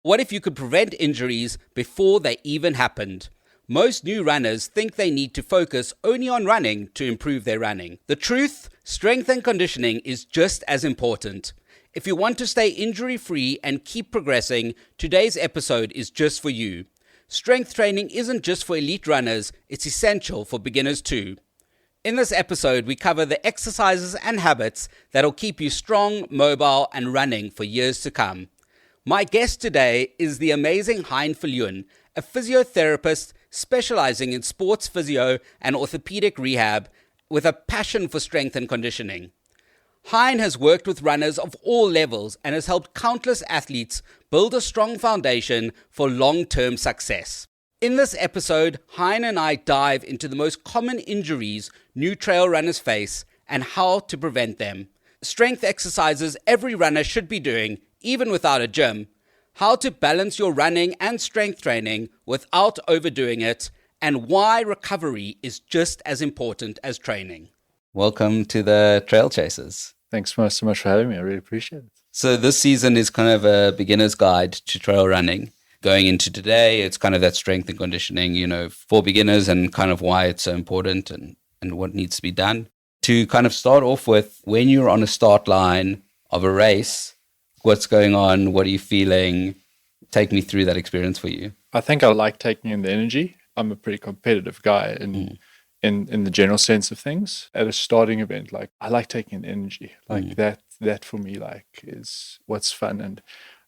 What if you could prevent injuries before they even happened? Most new runners think they need to focus only on running to improve their running. The truth, strength and conditioning is just as important. If you want to stay injury-free and keep progressing, today's episode is just for you. Strength training isn't just for elite runners, it's essential for beginners too. In this episode, we cover the exercises and habits that'll keep you strong, mobile, and running for years to come. My guest today is the amazing Hein Viljoen, a physiotherapist specializing in sports physio and orthopedic rehab with a passion for strength and conditioning. Hein has worked with runners of all levels and has helped countless athletes build a strong foundation for long-term success. In this episode, Hein and I dive into the most common injuries new trail runners face and how to prevent them. Strength exercises every runner should be doing, even without a gym. How to balance your running and strength training without overdoing it, and why recovery is just as important as training. Welcome to the Trail Chasers. Thanks so much for having me. I really appreciate it. So this season is kind of a beginner's guide to trail running. Going into today, it's kind of that strength and conditioning, for beginners and kind of why it's so important and what needs to be done. To kind of start off with, when you're on a start line of a race, what's going on? What are you feeling? Take me through that experience for you. I think I like taking in the energy. I'm a pretty competitive guy in the general sense of things. At a starting event, I like taking in energy. That for me, is what's fun. And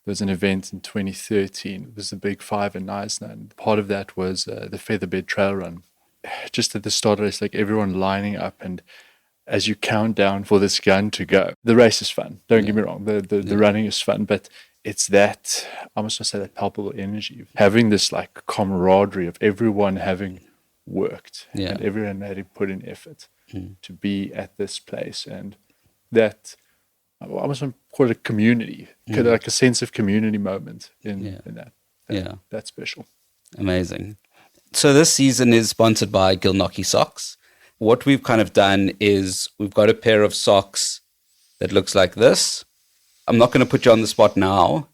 there was an event in 2013. It was the Big Five in Knysna, and part of that was the Featherbed Trail Run. Just at the start of the race, everyone lining up, and as you count down for this gun to go, the race is fun. Don't get me wrong. The running is fun, but it's that, I must say, that palpable energy, having this camaraderie of everyone having worked and everyone having put in effort to be at this place, and that I almost want to call it a community, like a sense of community moment in that. That's special. Amazing. So this season is sponsored by Gilnockie Socks. What we've kind of done is we've got a pair of socks that looks like this. I'm not going to put you on the spot now,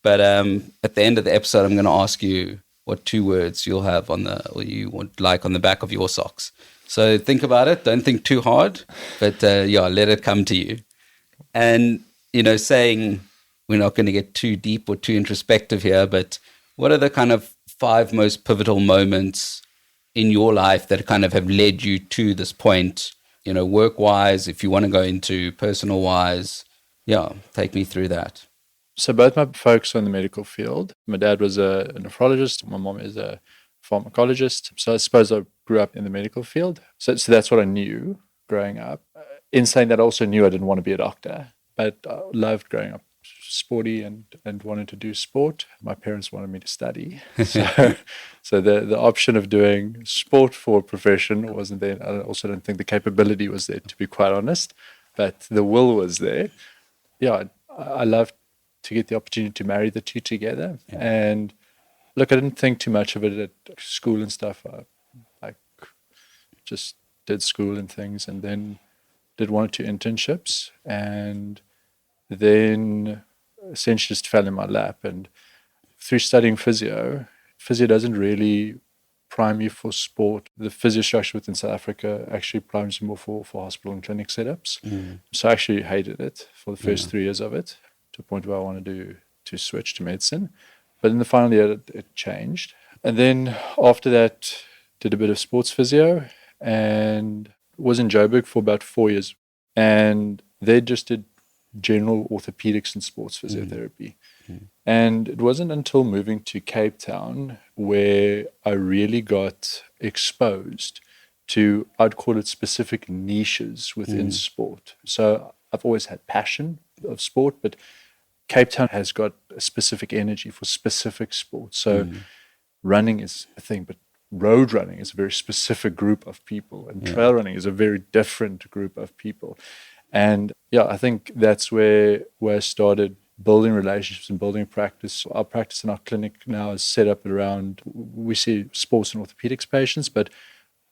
but at the end of the episode, I'm going to ask you what 2 words you'll have on you would like on the back of your socks. So think about it. Don't think too hard, but let it come to you. And, saying we're not going to get too deep or too introspective here, but what are the kind of 5 most pivotal moments in your life that kind of have led you to this point, work-wise, if you want to go into personal-wise? Take me through that. So both my folks are in the medical field. My dad was a nephrologist. My mom is a pharmacologist. So I suppose I grew up in the medical field. So that's what I knew growing up. In saying that, I also knew I didn't want to be a doctor, but I loved growing up sporty and wanted to do sport. My parents wanted me to study. So the option of doing sport for a profession wasn't there. I also don't think the capability was there, to be quite honest, but the will was there. I loved to get the opportunity to marry the two together. And look, I didn't think too much of it at school and stuff. I just did school and things, and then did 1 or 2 internships, and then essentially just fell in my lap. And through studying physio doesn't really prime you for sport. The physio structure within South Africa actually primes you more for hospital and clinic setups. So I actually hated it for the first 3 years of it, to a point where I wanted to switch to medicine. But in the final year, it changed. And then after that, did a bit of sports physio and was in Joburg for about 4 years. And they just did general orthopedics and sports physiotherapy. And it wasn't until moving to Cape Town where I really got exposed to, I'd call it, specific niches within sport. So I've always had passion of sport, but Cape Town has got a specific energy for specific sports. So running is a thing, but road running is a very specific group of people, and trail running is a very different group of people. And I think that's where I started building relationships and building practice. Our practice in our clinic now is set up around, we see sports and orthopedics patients, but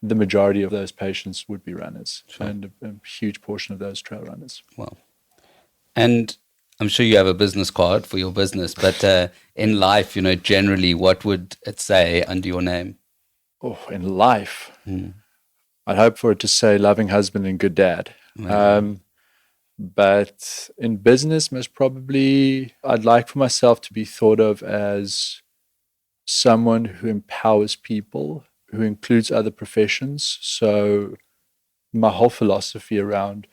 the majority of those patients would be runners, and a huge portion of those trail runners. Wow. And I'm sure you have a business card for your business, but in life, generally, what would it say under your name? Oh, in life, Mm, I'd hope for it to say loving husband and good dad. amazing. But in business, most probably, I'd like for myself to be thought of as someone who empowers people, who includes other professions. So my whole philosophy around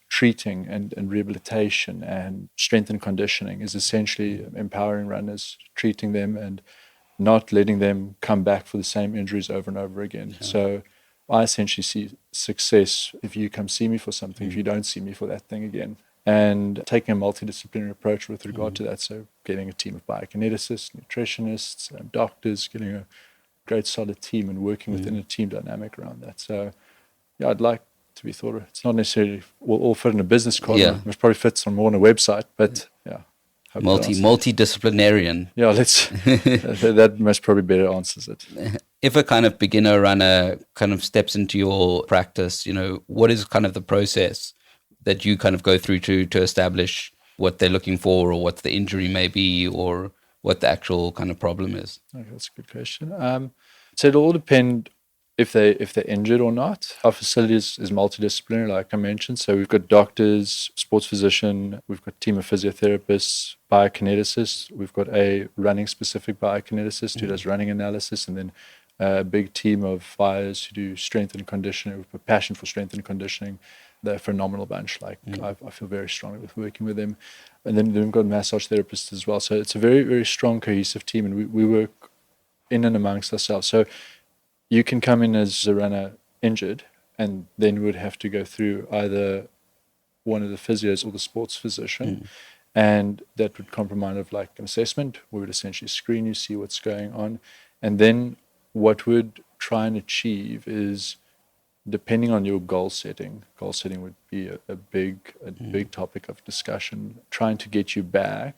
treating and rehabilitation and strength and conditioning is essentially empowering runners, treating them and not letting them come back for the same injuries over and over again. Yeah. So I essentially see success if you come see me for something, if Mm, you don't see me for that thing again. And taking a multidisciplinary approach with regard to that. So getting a team of biokineticists, nutritionists, doctors, getting a great solid team and working within a team dynamic around that. So yeah, I'd like to be thought of. It's not necessarily all fit in a business card. yeah. It probably fits on more on a website, but yeah. Hope that answers it. Multidisciplinarian. Yeah, let's. That most probably better answers it. If a kind of beginner runner kind of steps into your practice, what is kind of the process that you kind of go through to establish what they're looking for, or what the injury may be, or what the actual kind of problem is? Okay, that's a good question. So it'll all depend if they're injured or not. Our facility is multidisciplinary, like I mentioned. So we've got doctors, sports physician, we've got a team of physiotherapists, biokineticists. We've got a running specific biokineticist who does running analysis, and then a big team of buyers who do strength and conditioning. We've got passion for strength and conditioning. They're a phenomenal bunch. Like I feel very strongly with working with them. And then we've got massage therapists as well. So it's a very, very strong, cohesive team, and we work in and amongst ourselves. So you can come in as a runner injured, and then we would have to go through either one of the physios or the sports physician, and that would compromise of like an assessment. We would essentially screen you, see what's going on, and then what we'd try and achieve is, depending on your goal setting would be a big topic of discussion, trying to get you back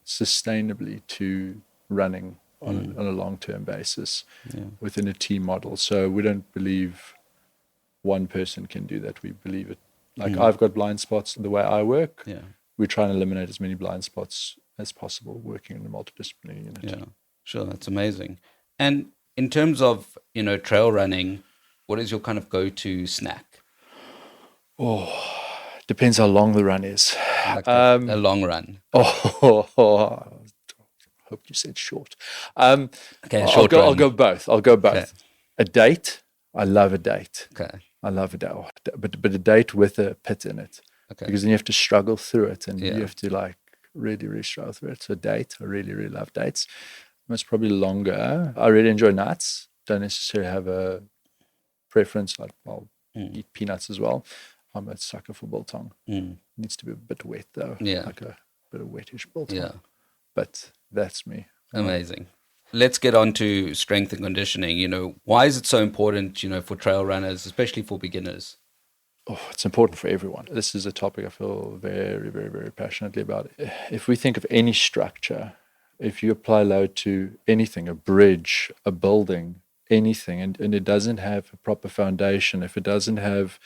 sustainably to running on a long-term basis within a team model. So we don't believe one person can do that. We believe it. Like I've got blind spots the way I work. Yeah. We try and eliminate as many blind spots as possible working in a multidisciplinary unit. Yeah, sure. That's amazing. And in terms of, trail running, what is your kind of go-to snack? Depends how long the run is. Like a long run. Hope you said short. Okay, short I'll run. go both. Okay. A date. I love a date. Okay. I love a date, but a date with a pit in it. Okay. Because then you have to struggle through it, and Yeah. you have to like really, really struggle through it. So a date. I really, really love dates. Most probably longer. I really enjoy nuts. Don't necessarily have a preference. I'll eat peanuts as well. I'm a sucker for biltong. Needs to be a bit wet though. Yeah. Like a bit of wettish biltong. Yeah. But that's me. Amazing. Let's get on to strength and conditioning. Why is it so important, for trail runners, especially for beginners? It's important for everyone. This is a topic I feel very, very, very passionately about. If we think of any structure, if you apply load to anything, a bridge, a building, anything, and it doesn't have a proper foundation, if it doesn't have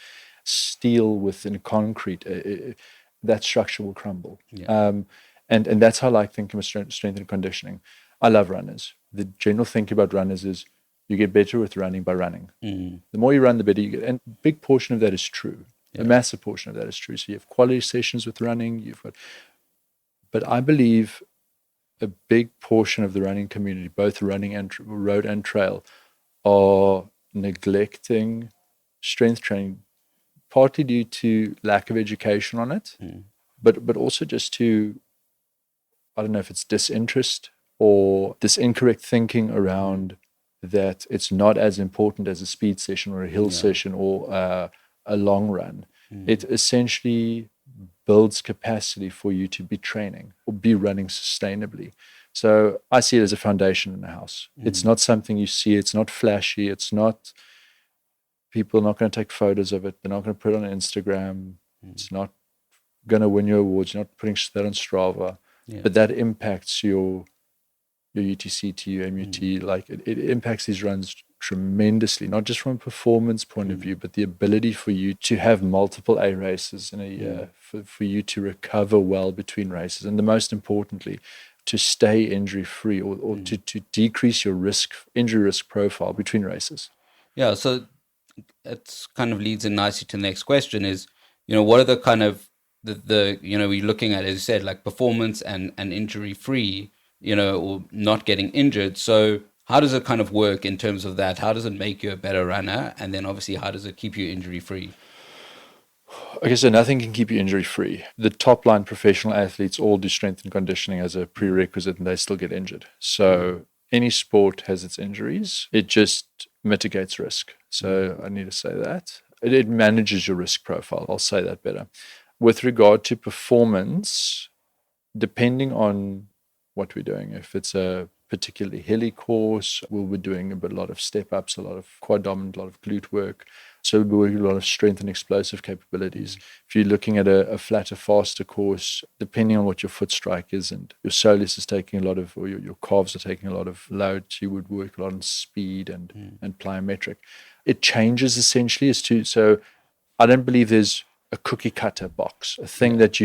steel within concrete, that structure will crumble. Yeah. And that's how I like thinking of strength and conditioning. I love runners. The general thinking about runners is you get better with running by running. The more you run, the better you get. And a big portion of that is true. A massive portion of that is true. So you have quality sessions with running. But I believe a big portion of the running community, both running and road and trail, are neglecting strength training, partly due to lack of education on it, but also just to, I don't know if it's disinterest or this incorrect thinking around that it's not as important as a speed session or a hill session or a long run. It essentially builds capacity for you to be training or be running sustainably. So I see it as a foundation in the house. It's not something you see. It's not flashy. It's not, people are not going to take photos of it. They're not going to put it on Instagram. It's not going to win you awards. You're not putting that on Strava. But that impacts your UTC to your MUT. Like it impacts these runs tremendously, not just from a performance point of view, but the ability for you to have multiple A races in a year, for you to recover well between races, and the most importantly, to stay injury free, or to decrease your injury risk profile between races. Yeah, so it kind of leads in nicely to the next question is, what are the kind of the we're looking at, as you said, like performance and injury free, or not getting injured. So how does it kind of work in terms of that? How does it make you a better runner? And then obviously, how does it keep you injury free? Okay, so nothing can keep you injury free. The top line professional athletes all do strength and conditioning as a prerequisite, and they still get injured. So any sport has its injuries. It just mitigates risk. So I need to say that. It manages your risk profile. I'll say that better. With regard to performance, depending on what we're doing, if it's a particularly hilly course, we're doing a lot of step ups, a lot of quad dominant, a lot of glute work. So we're working a lot of strength and explosive capabilities. If you're looking at a flatter, faster course, depending on what your foot strike is, and your soleus is taking a lot of, or your calves are taking a lot of load, so you would work a lot on speed and plyometric. It changes essentially so I don't believe there's a cookie cutter box, a thing that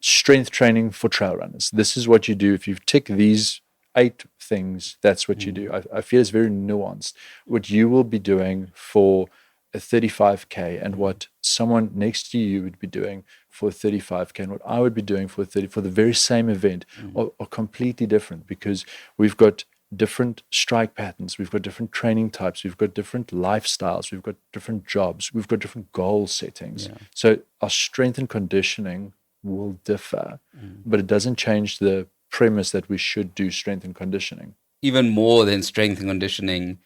strength training for trail runners. This is what you do. If you tick these 8 things, that's what you do. I feel it's very nuanced. What you will be doing for a 35K and what someone next to you would be doing for a 35K and what I would be doing for the very same event are completely different, because we've got different strike patterns, we've got different training types, we've got different lifestyles, we've got different jobs, we've got different goal settings. So our strength and conditioning will differ, but it doesn't change the premise that we should do strength and conditioning. Even more than strength and conditioning,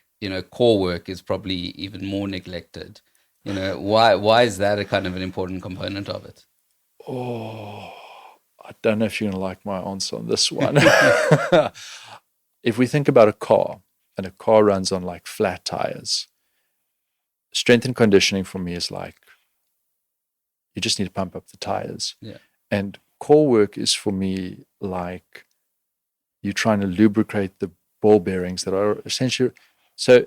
core work is probably even more neglected. Why is that a kind of an important component of it? Oh, I don't know if you're going to like my answer on this one. If we think about a car, and a car runs on like flat tires, strength and conditioning for me is like, you just need to pump up the tires. Yeah. And core work is for me like you're trying to lubricate the ball bearings that are essentially. So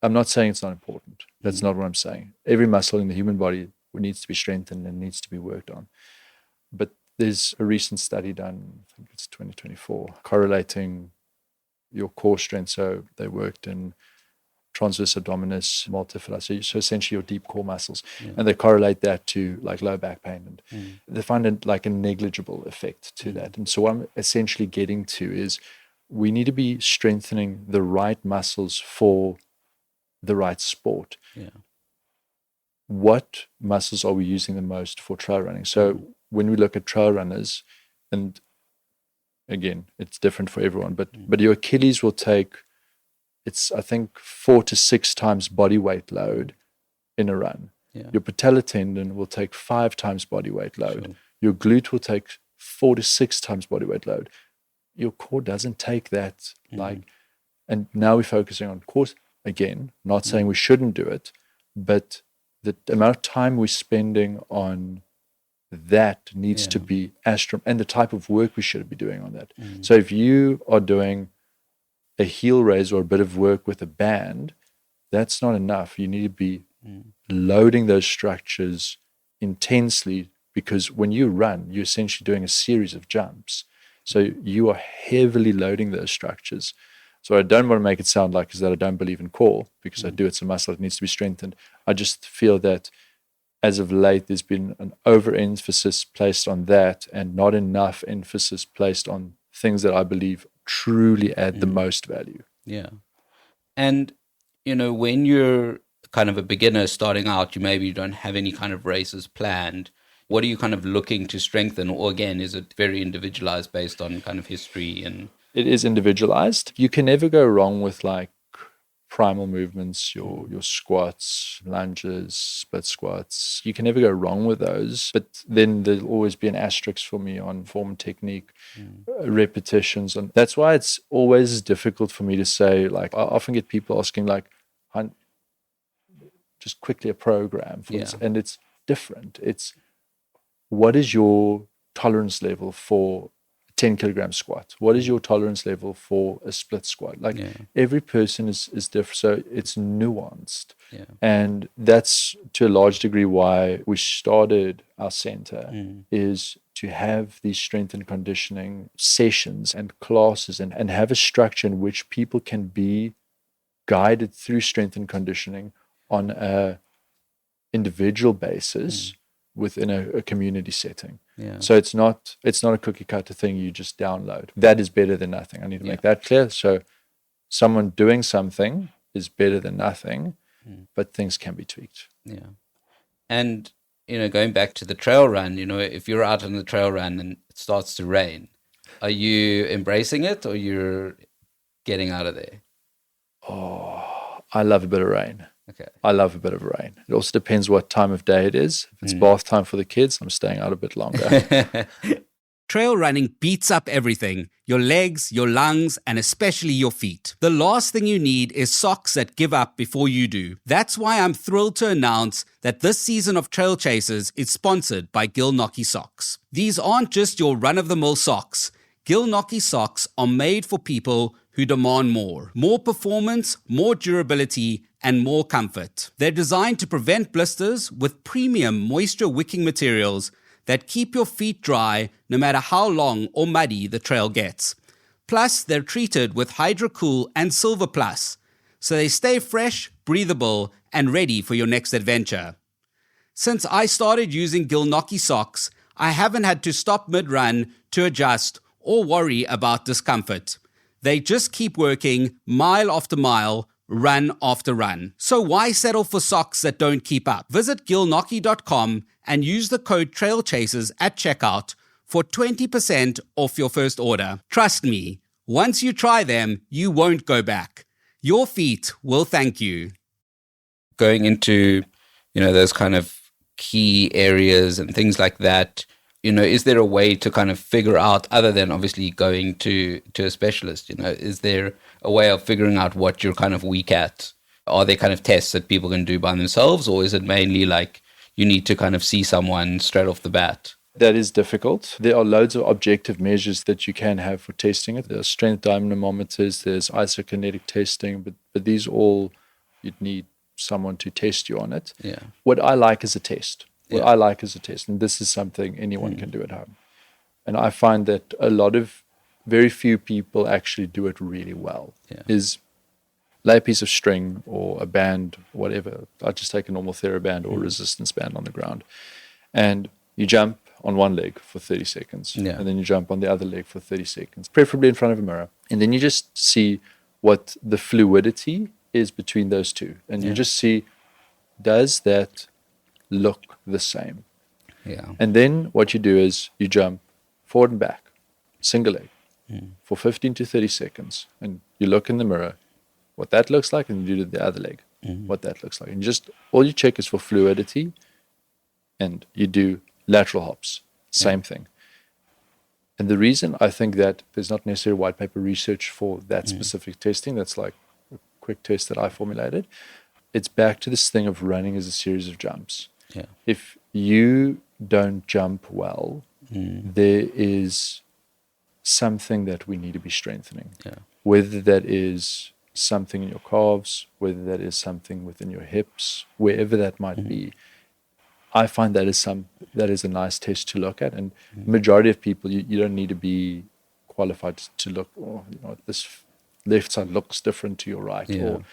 I'm not saying it's not important. That's not what I'm saying. Every muscle in the human body needs to be strengthened and needs to be worked on. But there's a recent study done, I think it's 2024, correlating your core strength. So they worked in transverse abdominis, multifida, so essentially your deep core muscles, and they correlate that to like low back pain, and they find it like a negligible effect to that. And so what I'm essentially getting to is we need to be strengthening the right muscles for the right sport. What muscles are we using the most for trail running? So when we look at trail runners, and again, it's different for everyone, but your Achilles will take, it's I think 4 to 6 times body weight load in a run. Your patella tendon will take 5 times body weight load. Sure. Your glute will take 4 to 6 times body weight load. Your core doesn't take that. And now we're focusing on course again, not saying we shouldn't do it, but the amount of time we're spending on that needs to be and the type of work we should be doing on that. So if you are doing a heel raise or a bit of work with a band, that's not enough. You need to be loading those structures intensely, because when you run, you're essentially doing a series of jumps. So you are heavily loading those structures. So I don't want to make it sound like is that I don't believe in core, because I do. It's a muscle that needs to be strengthened. I just feel that as of late, there's been an overemphasis placed on that and not enough emphasis placed on things that I believe truly add the most value. Yeah. And, when you're kind of a beginner starting out, you don't have any kind of races planned. What are you kind of looking to strengthen? Or again, is it very individualized based on kind of history? And it is individualized. You can never go wrong with like primal movements, your squats, lunges, split squats. You can never go wrong with those. But then there'll always be an asterisk for me on form and technique, repetitions. And that's why it's always difficult for me to say, like, I often get people asking, like, just quickly a program for this. And it's different. It's what is your tolerance level for 10 kilogram squat? What is your tolerance level for a split squat? Like every person is different. So it's nuanced. Yeah. And that's to a large degree why we started our center is to have these strength and conditioning sessions and classes and have a structure in which people can be guided through strength and conditioning on a individual basis within a community setting. Yeah. So it's not a cookie cutter thing you just download. That is better than nothing. I need to make that clear. So someone doing something is better than nothing, but things can be tweaked. Yeah. And, going back to the trail run, if you're out on the trail run and it starts to rain, are you embracing it or you're getting out of there? Oh, I love a bit of rain. Okay. I love a bit of rain. It also depends what time of day it is. If it's bath time for the kids, I'm staying out a bit longer. Trail running beats up everything, your legs, your lungs, and especially your feet. The last thing you need is socks that give up before you do. That's why I'm thrilled to announce that this season of Trail Chasers is sponsored by Gilnockie Socks. These aren't just your run-of-the-mill socks. Gilnockie socks are made for people who demand more. More performance, more durability, and more comfort. They're designed to prevent blisters with premium moisture-wicking materials that keep your feet dry no matter how long or muddy the trail gets. Plus, they're treated with HydroCool and Silver Plus, so they stay fresh, breathable, and ready for your next adventure. Since I started using Gilnockie socks, I haven't had to stop mid-run to adjust or worry about discomfort. They just keep working mile after mile, run after run. So why settle for socks that don't keep up? Visit gilnockie.com and use the code TRAILCHASERS at checkout for 20% off your first order. Trust me, once you try them, you won't go back. Your feet will thank you. Going into, those kind of key areas and things like that, is there a way to kind of figure out, other than obviously going to a specialist, is there a way of figuring out what you're kind of weak at? Are there kind of tests that people can do by themselves, or is it mainly like you need to kind of see someone straight off the bat? That is difficult. There are loads of objective measures that you can have for testing it. There's strength dynamometers, there's isokinetic testing, but these all, you'd need someone to test you on it. Yeah. What I like is a test. And this is something anyone can do at home. And I find that very few people actually do it really well. Yeah. Is lay a piece of string or a band, whatever. I just take a normal TheraBand or resistance band on the ground. And you jump on one leg for 30 seconds. Yeah. And then you jump on the other leg for 30 seconds, preferably in front of a mirror. And then you just see what the fluidity is between those two. And you just see, does that look the same? Yeah. And then what you do is you jump forward and back, single leg, for 15 to 30 seconds. And you look in the mirror, what that looks like, and you do the other leg, what that looks like. And just all you check is for fluidity, and you do lateral hops, same thing. And the reason I think that there's not necessarily white paper research for that specific testing, that's like a quick test that I formulated, it's back to this thing of running as a series of jumps. Yeah. If you don't jump well, there is something that we need to be strengthening. Yeah. Whether that is something in your calves, whether that is something within your hips, wherever that might be. I find that is a nice test to look at. And majority of people, you don't need to be qualified to look, this left side looks different to your right, or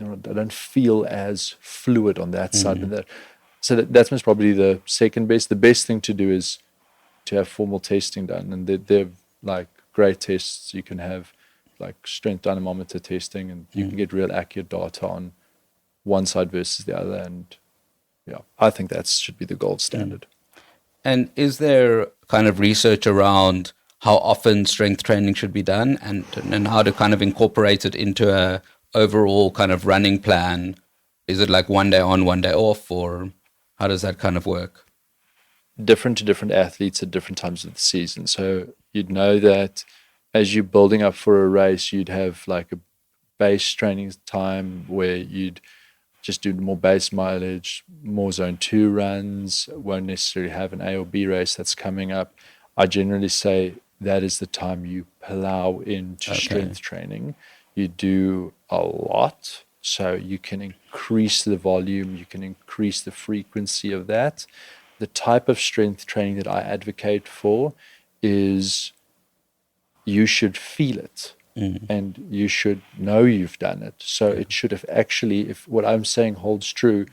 I don't feel as fluid on that side. And so that's most probably the second best. The best thing to do is to have formal testing done, and they're like great tests. You can have like strength dynamometer testing, and you can get real accurate data on one side versus the other. And I think that should be the gold standard. And is there kind of research around how often strength training should be done, and how to kind of incorporate it into a overall kind of running plan? Is it like one day on, one day off, or how does that kind of work? Different to different athletes at different times of the season. So you'd know that as you're building up for a race, you'd have like a base training time where you'd just do more base mileage, more zone 2 runs, won't necessarily have an A or B race that's coming up. I generally say that is the time you plow into strength training. You do a lot, so you can increase the volume, you can increase the frequency of that. The type of strength training that I advocate for is you should feel it and you should know you've done it. So it should have actually, if what I'm saying holds true,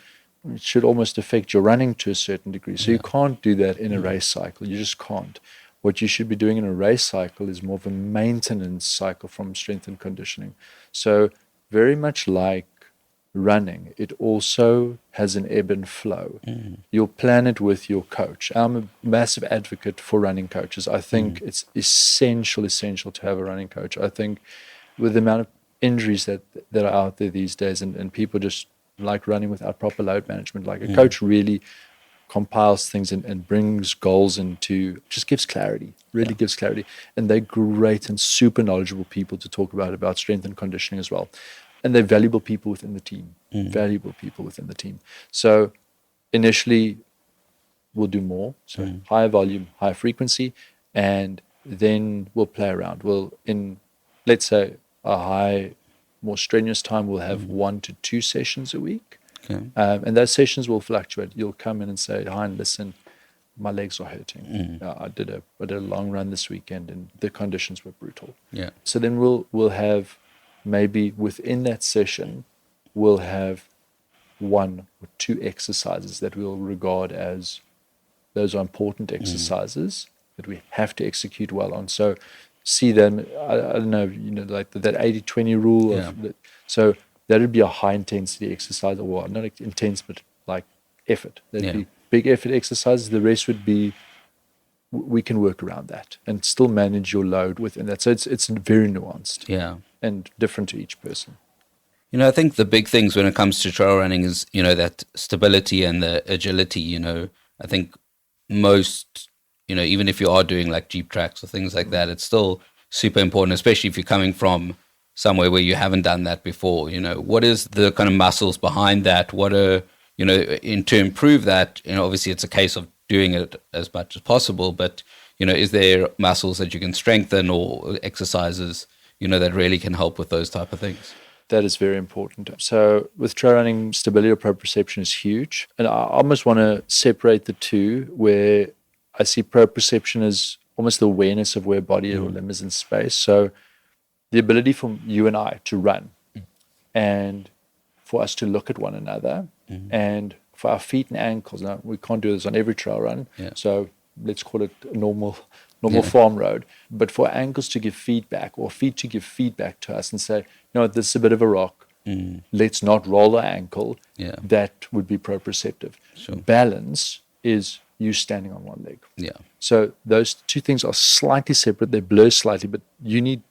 it should almost affect your running to a certain degree. So you can't do that in a race cycle. You just can't. What you should be doing in a race cycle is more of a maintenance cycle from strength and conditioning. So very much like running, it also has an ebb and flow. You'll plan it with your coach. I'm a massive advocate for running coaches. I think it's essential to have a running coach. I think with the amount of injuries that are out there these days, and people just like running without proper load management, like a coach really compiles things and brings goals into, just gives clarity, really gives clarity. And they're great and super knowledgeable people to talk about strength and conditioning as well. And they're valuable people within the team. So initially we'll do more, so higher volume, higher frequency, and then we'll play around. Let's say a high, more strenuous time, we'll have 1 to 2 sessions a week. And those sessions will fluctuate. You'll come in and say, Hein, listen, my legs are hurting. I did a long run this weekend and the conditions were brutal. So then we'll have, maybe within that session, we'll have 1 or 2 exercises that we'll regard as those are important exercises that we have to execute well on. So see them, I don't know, like that 80-20 rule. So that would be a high intensity exercise, or not intense, but like effort. That'd be big effort exercises. The rest would be, we can work around that and still manage your load within that. So it's very nuanced. And different to each person. I think the big things when it comes to trail running is, that stability and the agility. I think most, even if you are doing like Jeep tracks or things like that, it's still super important, especially if you're coming from somewhere where you haven't done that before. What is the kind of muscles behind that? What are, to improve that, obviously it's a case of doing it as much as possible, but, is there muscles that you can strengthen or exercises that really can help with those type of things? That is very important. So with trail running, stability or proprioception is huge. And I almost want to separate the two, where I see proprioception as almost the awareness of where body or limb is in space. So the ability for you and I to run and for us to look at one another and for our feet and ankles. Now, we can't do this on every trail run. So let's call it a normal farm road, but for ankles to give feedback or feet to give feedback to us and say, this is a bit of a rock, let's not roll the ankle, that would be proprioceptive. Balance is you standing on one leg. So those two things are slightly separate, they blur slightly, but you need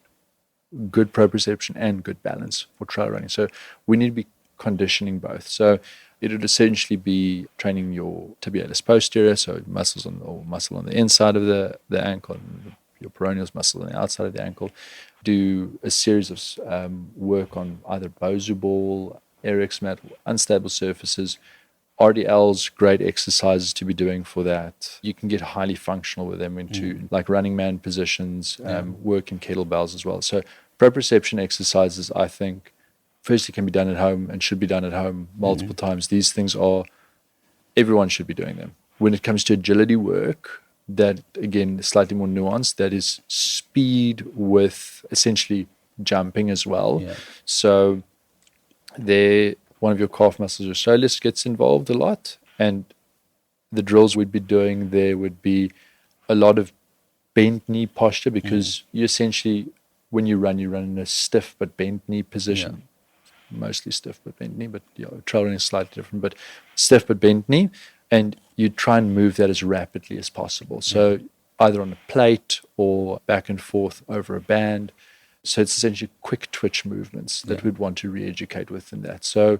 good proprioception and good balance for trail running. So we need to be conditioning both. So it would essentially be training your tibialis posterior, so muscle on the inside of the ankle, and your peroneus muscle on the outside of the ankle. Do a series of work on either Bosu ball, RX mat, unstable surfaces. RDLs, great exercises to be doing for that. You can get highly functional with them into like running man positions, work in kettlebells as well. So proprioception exercises, I think, firstly can be done at home and should be done at home multiple times. These things everyone should be doing them. When it comes to agility work, that again is slightly more nuanced. That is speed with essentially jumping as well. So there, one of your calf muscles or soleus gets involved a lot, and the drills we'd be doing there would be a lot of bent knee posture, because you essentially, when you run in a stiff but bent knee position. Mostly stiff but bent knee, but trail running is slightly different, but stiff but bent knee, and you try and move that as rapidly as possible. So either on a plate or back and forth over a band. So it's essentially quick twitch movements that we'd want to re-educate within that. So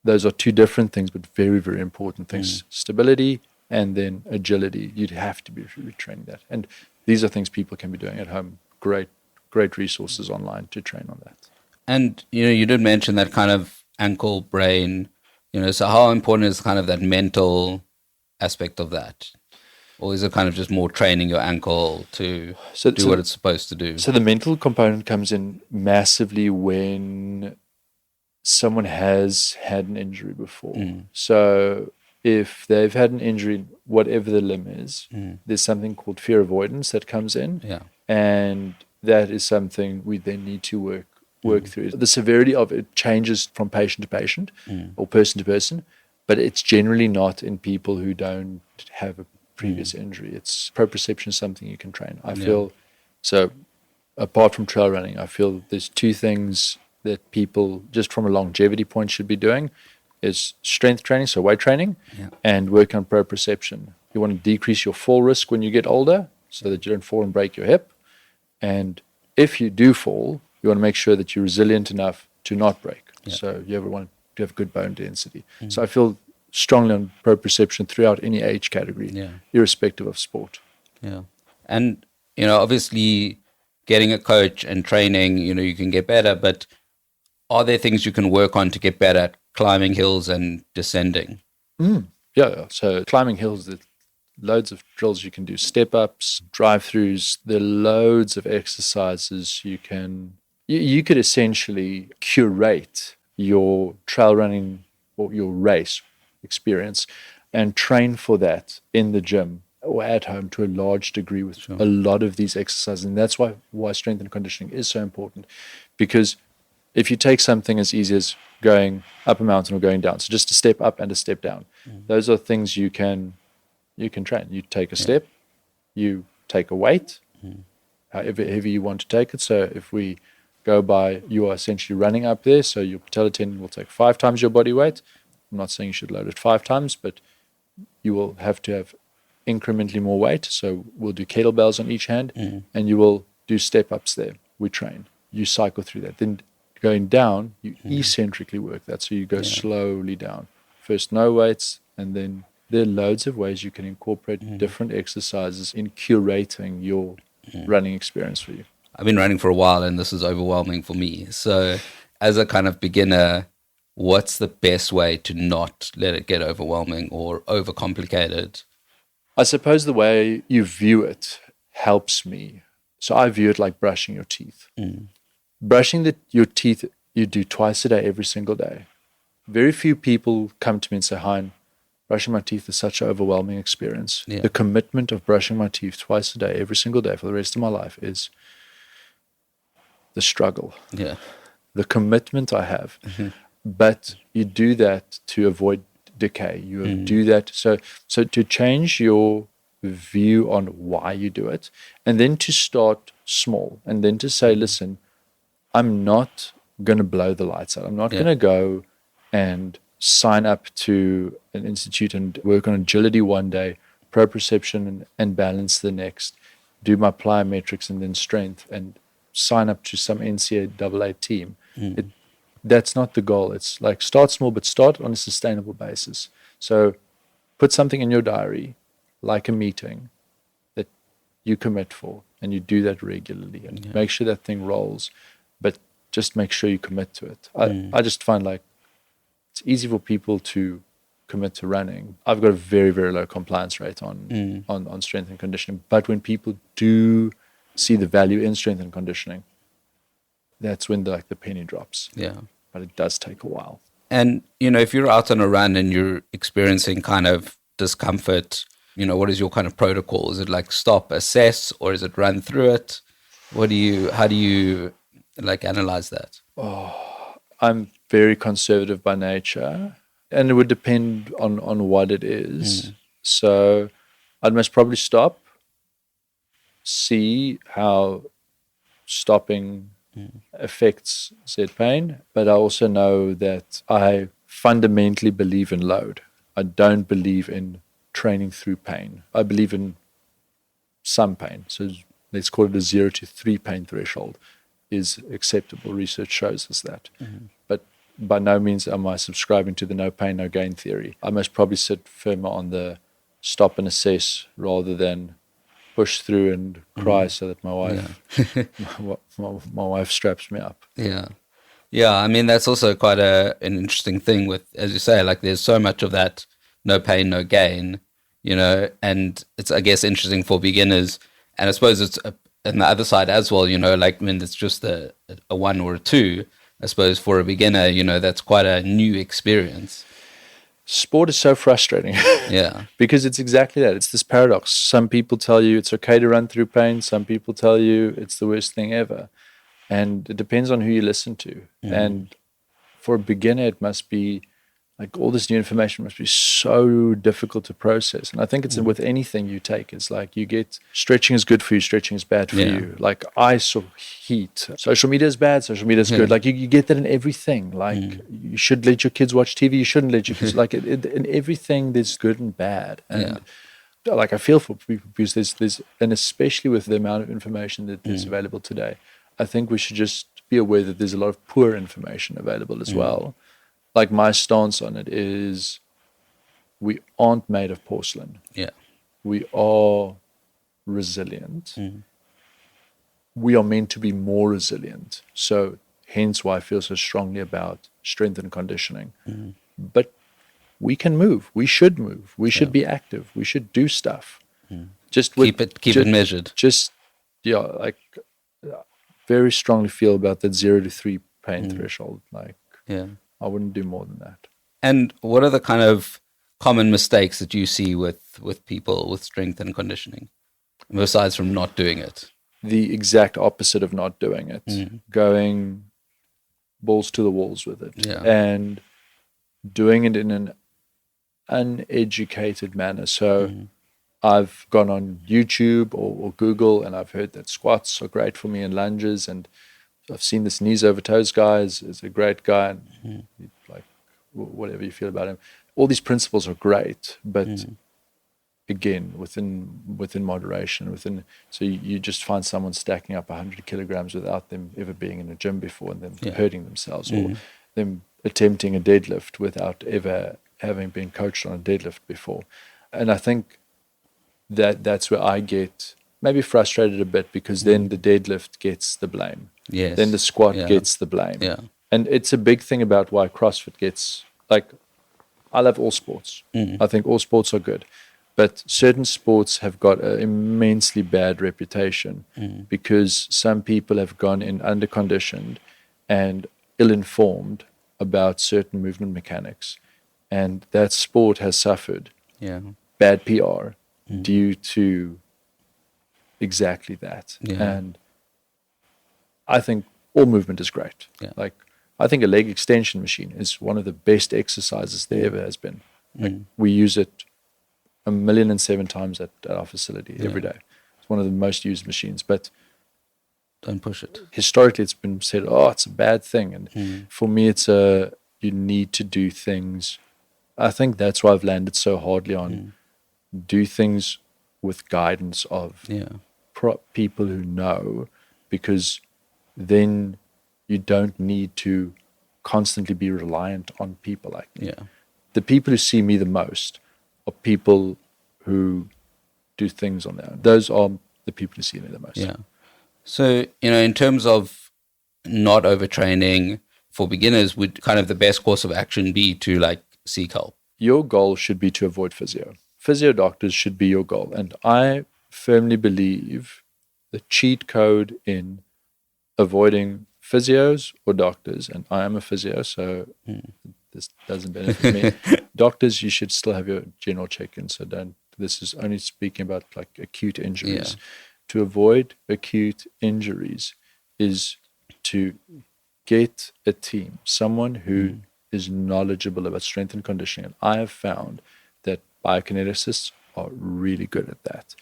those are two different things, but very, very important things. Stability and then agility. You'd have to be retraining that. And these are things people can be doing at home. Great resources online to train on that. And, you did mention that kind of ankle brain, so how important is kind of that mental aspect of that? Or is it kind of just more training your ankle to So, do so, what it's supposed to do? so the mental component comes in massively when someone has had an injury before. So if they've had an injury, whatever the limb is, there's something called fear avoidance that comes in. Yeah. And that is something we then need to work through. The severity of it changes from patient to patient or person to person, but it's generally not in people who don't have a previous injury. It's proprioception is something you can train. I feel so. Apart from trail running, I feel there's two things that people, just from a longevity point, should be doing: is strength training, so weight training, and work on proprioception. You want to decrease your fall risk when you get older, so that you don't fall and break your hip. And if you do fall, you want to make sure that you're resilient enough to not break. So you ever want to have good bone density. So I feel strongly on proprioception throughout any age category, irrespective of sport. Yeah. And, obviously getting a coach and training, you can get better, but are there things you can work on to get better at climbing hills and descending? Yeah. So climbing hills, there's loads of drills you can do, step ups, drive-throughs. There are loads of exercises you can. You could essentially curate your trail running or your race experience and train for that in the gym or at home to a large degree with a lot of these exercises. And that's why strength and conditioning is so important, because if you take something as easy as going up a mountain or going down, so just a step up and a step down, those are things you can train. You take a step, you take a weight, however heavy you want to take it. So if we go by, you are essentially running up there, so your patellar tendon will take 5 times your body weight. I'm not saying you should load it 5 times, but you will have to have incrementally more weight. So we'll do kettlebells on each hand, and you will do step-ups there. We train. You cycle through that. Then going down, you eccentrically work that. So you go slowly down. First no weights, and then there are loads of ways you can incorporate different exercises in curating your running experience for you. I've been running for a while and this is overwhelming for me. So as a kind of beginner, what's the best way to not let it get overwhelming or overcomplicated? I suppose the way you view it helps me. So I view it like brushing your teeth. Brushing your teeth, you do twice a day, every single day. Very few people come to me and say, Hein, brushing my teeth is such an overwhelming experience. The commitment of brushing my teeth twice a day, every single day for the rest of my life is the struggle. The commitment I have. But you do that to avoid decay. You do that. So to change your view on why you do it, and then to start small, and then to say, listen, I'm not going to blow the lights out. I'm not going to go and sign up to an institute and work on agility one day, proprioception and balance the next, do my plyometrics and then strength, and sign up to some NCAA team. That's not the goal. It's like start small, but start on a sustainable basis. So put something in your diary, like a meeting, that you commit for, and you do that regularly, and make sure that thing rolls, but just make sure you commit to it. I just find like it's easy for people to commit to running. I've got a very, very low compliance rate on strength and conditioning, but when people do see the value in strength and conditioning, that's when the penny drops. But it does take a while. And, if you're out on a run and you're experiencing kind of discomfort, what is your kind of protocol? Is it like stop, assess, or is it run through it? How do you like analyze that? I'm very conservative by nature, and it would depend on what it is. So I'd most probably stop, see how stopping affects said pain, but I also know that I fundamentally believe in load. I don't believe in training through pain. I believe in some pain. So let's call it a 0 to 3 pain threshold is acceptable. Research shows us that. But by no means am I subscribing to the no pain, no gain theory. I must probably sit firmer on the stop and assess rather than push through and cry so that my wife my wife straps me up. I mean, that's also quite an interesting thing with, as you say, like there's so much of that no pain no gain, and it's, I guess, interesting for beginners. And I suppose it's on the other side as well, like when it's just a one or a two, I suppose for a beginner, that's quite a new experience. Sport is so frustrating. Yeah. Because it's exactly that. It's this paradox. Some people tell you it's okay to run through pain. Some people tell you it's the worst thing ever. And it depends on who you listen to. And for a beginner, it must be like all this new information must be so difficult to process. And I think it's with anything you take. It's like you get stretching is good for you, stretching is bad for you. Like ice or heat. Social media is bad, social media is good. Like you get that in everything. Like you should let your kids watch TV, you shouldn't let your kids. Like in everything, there's good and bad. And like I feel for people because there's, and especially with the amount of information that is available today, I think we should just be aware that there's a lot of poor information available as well. Like my stance on it is we aren't made of porcelain. Yeah. We are resilient. We are meant to be more resilient. So hence why I feel so strongly about strength and conditioning. But we can move. We should move. We should be active. We should do stuff. Just keep it measured. Just very strongly feel about that 0 to 3 pain threshold. Like I wouldn't do more than that. And what are the kind of common mistakes that you see with people with strength and conditioning, besides from not doing it? The exact opposite of not doing it. Going balls to the walls with it. And doing it in an uneducated manner. So I've gone on YouTube or Google and I've heard that squats are great for me and lunges, and I've seen this knees over toes guy is a great guy, and like whatever you feel about him. All these principles are great, but again, within moderation, so you just find someone stacking up 100 kilograms without them ever being in a gym before and them hurting themselves, or them attempting a deadlift without ever having been coached on a deadlift before. And I think that's where I get maybe frustrated a bit, because then the deadlift gets the blame. Yes. Then the squat gets the blame. Yeah. And it's a big thing about why CrossFit gets, like, I love all sports. I think all sports are good. But certain sports have got an immensely bad reputation because some people have gone in underconditioned and ill-informed about certain movement mechanics. And that sport has suffered bad PR due to exactly that. And I think all movement is great. Like, I think a leg extension machine is one of the best exercises there ever has been. Like, we use it 1,000,007 times at our facility every day. It's one of the most used machines, but don't push it. Historically, it's been said, oh, it's a bad thing. And for me, it's you need to do things. I think that's why I've landed so hardly on do things with guidance of people who know, because then you don't need to constantly be reliant on people like me. The people who see me the most are people who do things on their own. Those are the people who see me the most. So, in terms of not overtraining for beginners, would kind of the best course of action be to like seek help? Your goal should be to avoid physio. Physio doctors should be your goal. And I firmly believe the cheat code in avoiding physios or doctors, and I am a physio, so this doesn't benefit me. Doctors, you should still have your general check-in, so this is only speaking about like acute injuries. To avoid acute injuries is to get a team, someone who is knowledgeable about strength and conditioning. And I have found that biokineticists are really good at that.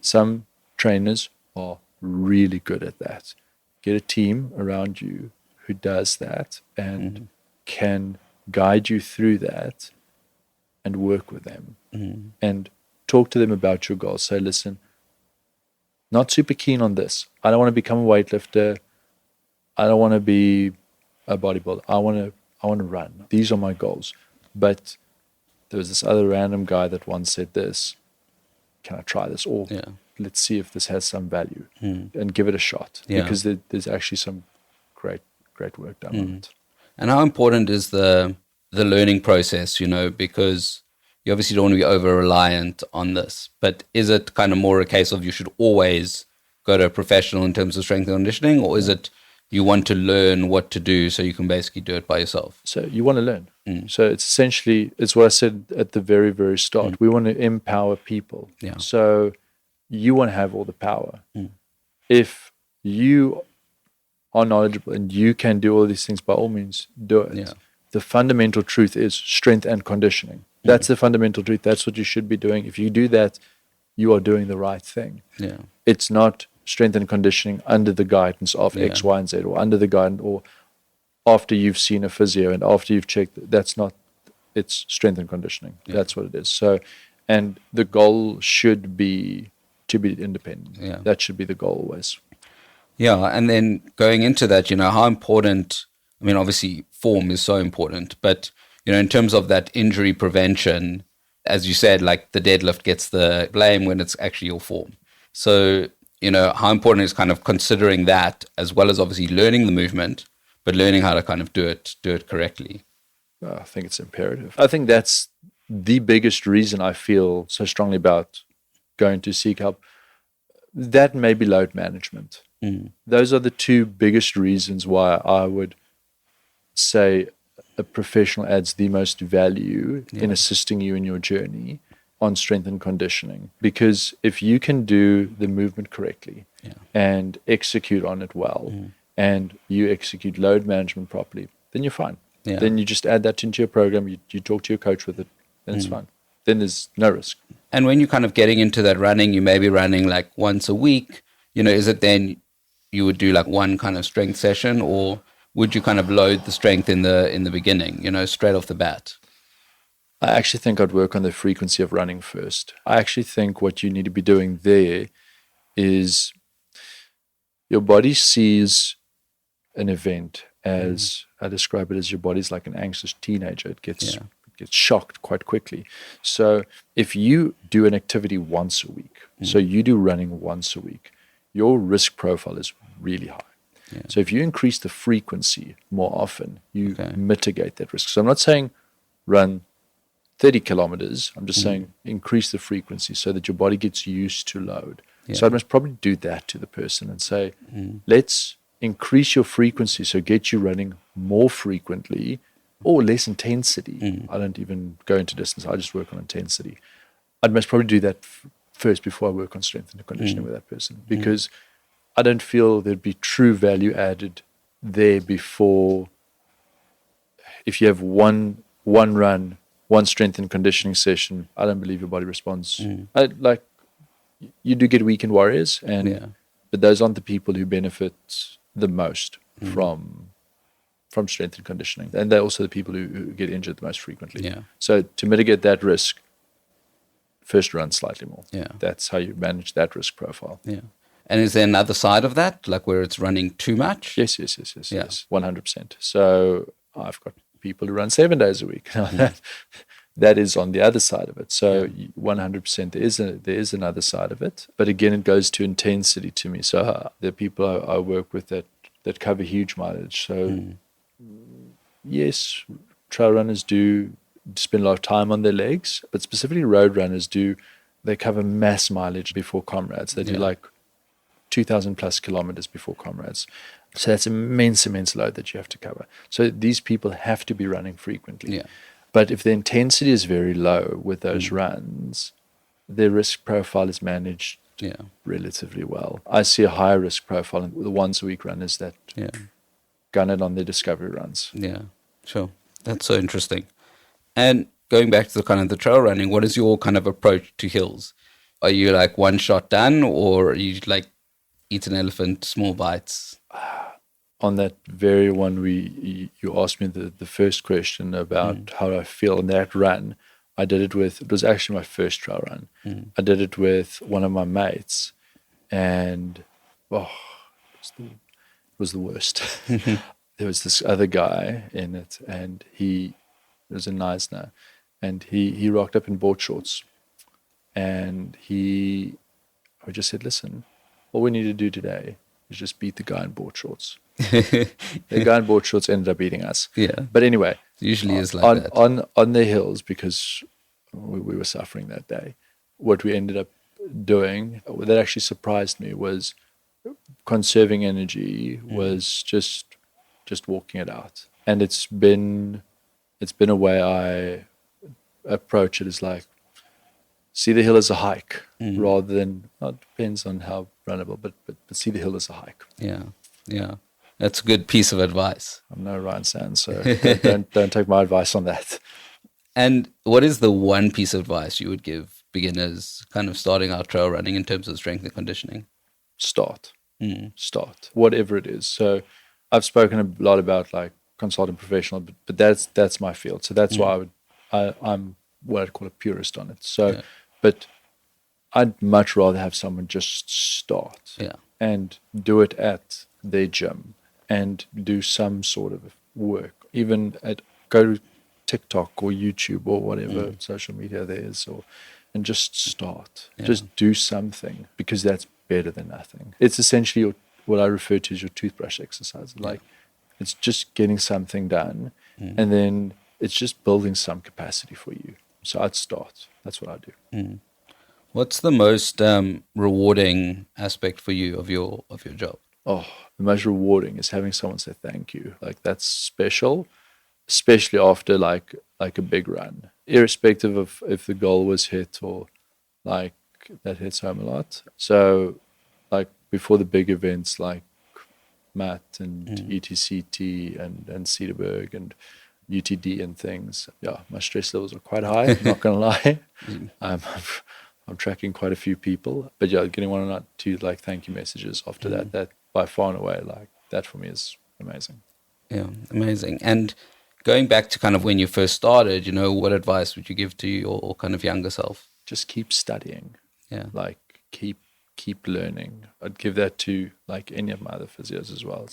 Some trainers are really good at that. Get a team around you who does that and can guide you through that and work with them and talk to them about your goals. Say, listen, not super keen on this. I don't want to become a weightlifter. I don't want to be a bodybuilder. I want to run. These are my goals. But there was this other random guy that once said this. Can I try this? Or let's see if this has some value and give it a shot. Because there's actually some great work done on it. And how important is the learning process, because, you obviously don't want to be over-reliant on this, but is it kind of more a case of you should always go to a professional in terms of strength and conditioning, or is it you want to learn what to do so you can basically do it by yourself? So you want to learn. So it's essentially, it's what I said at the very, very start. We want to empower people. Yeah. So you want to have all the power. If you are knowledgeable and you can do all these things, by all means, do it. Yeah. The fundamental truth is strength and conditioning. That's the fundamental truth. That's what you should be doing. If you do that, you are doing the right thing. Yeah. It's not strength and conditioning under the guidance of X, Y, and Z, or under the guidance, or after you've seen a physio and after you've checked. That's not, it's strength and conditioning. That's what it is. So, and the goal should be to be independent. Yeah. That should be the goal always. Yeah, and then going into that, how important, I mean, obviously form is so important, but, in terms of that injury prevention, as you said, like the deadlift gets the blame when it's actually your form. So, how important is kind of considering that, as well as obviously learning the movement, but learning how to kind of do it correctly. I think it's imperative. I think that's the biggest reason I feel so strongly about going to seek help. That may be load management. Those are the two biggest reasons why I would say a professional adds the most value in assisting you in your journey on strength and conditioning. Because if you can do the movement correctly and execute on it well, and you execute load management properly, then you're fine. Then you just add that into your program, you talk to your coach with it, then it's fine. Then there's no risk. And when you're kind of getting into that running, you may be running like once a week, is it then you would do like one kind of strength session, or would you kind of load the strength in the beginning, straight off the bat? I actually think I'd work on the frequency of running first. I actually think what you need to be doing there is your body sees an event as, I describe it as your body's like an anxious teenager. It gets shocked quite quickly. So if you do an activity once a week, so you do running once a week, your risk profile is really high. So if you increase the frequency more often, you mitigate that risk. So I'm not saying run 30 kilometers. I'm just saying increase the frequency so that your body gets used to load. So I must probably do that to the person and say, let's increase your frequency, so get you running more frequently or less intensity. I don't even go into distance. I just work on intensity. I'd most probably do that first before I work on strength and conditioning with that person, because I don't feel there'd be true value added there before. If you have one run, one strength and conditioning session, I don't believe your body responds. You do get weekend warriors, but those aren't the people who benefit the most from strength and conditioning, and they're also the people who get injured the most frequently. So to mitigate that risk, first run slightly more. That's how you manage that risk profile. And is there another side of that, like where it's running too much? Yes, 100%. So I've got people who run 7 days a week. That is on the other side of it. So 100% there is another side of it. But again, it goes to intensity to me. So there are people I work with that cover huge mileage. So yes, trail runners do spend a lot of time on their legs, but specifically road runners they cover mass mileage before comrades. They do like 2,000 plus kilometers before comrades. So that's immense load that you have to cover. So these people have to be running frequently. But if the intensity is very low with those runs, their risk profile is managed relatively well. I see a higher risk profile in the once a week runners that gun it on their discovery runs. Yeah, sure. That's so interesting. And going back to the trail running, what is your kind of approach to hills? Are you like one shot done, or are you like eat an elephant, small bites? On that very one, you asked me the first question about how I feel in that run. It was actually my first trail run. I did it with one of my mates, and it was the worst. There was this other guy in it, and he was a Neisner, and he rocked up in board shorts, and I just said, listen, all we need to do today is just beat the guy in board shorts. The guy in board shorts ended up beating us. But anyway, it usually is like that. On the hills, because we were suffering that day. What we ended up doing that actually surprised me was conserving energy, was just walking it out. And it's been a way I approach it, is like, see the hill as a hike rather than, it depends on how runnable, but see the hill as a hike. Yeah. That's a good piece of advice. I'm no Ryan Sands, so don't take my advice on that. And what is the one piece of advice you would give beginners kind of starting out trail running in terms of strength and conditioning? Start, whatever it is. So I've spoken a lot about like consultant professional, but that's my field. So that's why I'm what I'd call a purist on it. So, but I'd much rather have someone just start and do it at their gym and do some sort of work, even go to TikTok or YouTube or whatever social media there is, and just start. Just do something, because that's better than nothing. It's essentially what I refer to as your toothbrush exercise. Like, it's just getting something done, and then it's just building some capacity for you. So I'd start. That's what I do. What's the most rewarding aspect for you of your job? Oh, the most rewarding is having someone say thank you. Like, that's special, especially after like a big run, irrespective of if the goal was hit or like that hits home a lot. So like before the big events like Matt and ETCT and Cedarburg and UTD and things, my stress levels are quite high, I'm not gonna lie. I'm tracking quite a few people, but getting one or two like thank you messages after that by far and away, like that for me is amazing. Yeah, amazing. And going back to kind of when you first started, what advice would you give to your kind of younger self? Just keep studying. Yeah. Like keep learning. I'd give that to like any of my other physios as well.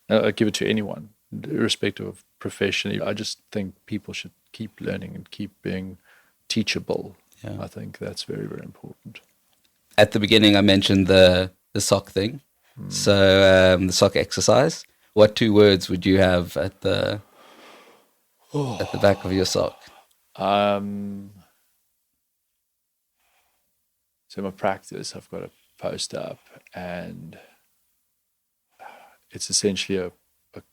I'd give it to anyone, irrespective of profession. I just think people should keep learning and keep being teachable. Yeah. I think that's very, very important. At the beginning, I mentioned the sock thing. So the sock exercise. What 2 words would you have at the back of your sock? So my practice, I've got a post up, and it's essentially a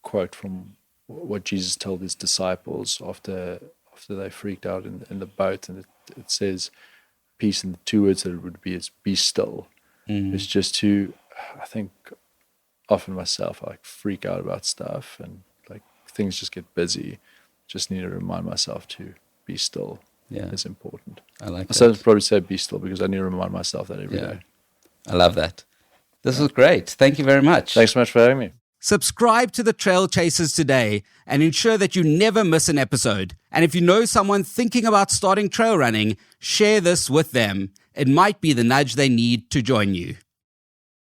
quote from what Jesus told his disciples after they freaked out in the boat, and it says peace, and the 2 words that it would be is be still. It's just to, I think often myself, I like freak out about stuff and like things just get busy. Just need to remind myself to be still. Is important. I like that. So I'd probably say be still, because I need to remind myself that every day. I love that. This was great. Thank you very much. Thanks so much for having me. Subscribe to the Trail Chasers today and ensure that you never miss an episode. And if you know someone thinking about starting trail running, share this with them. It might be the nudge they need to join you.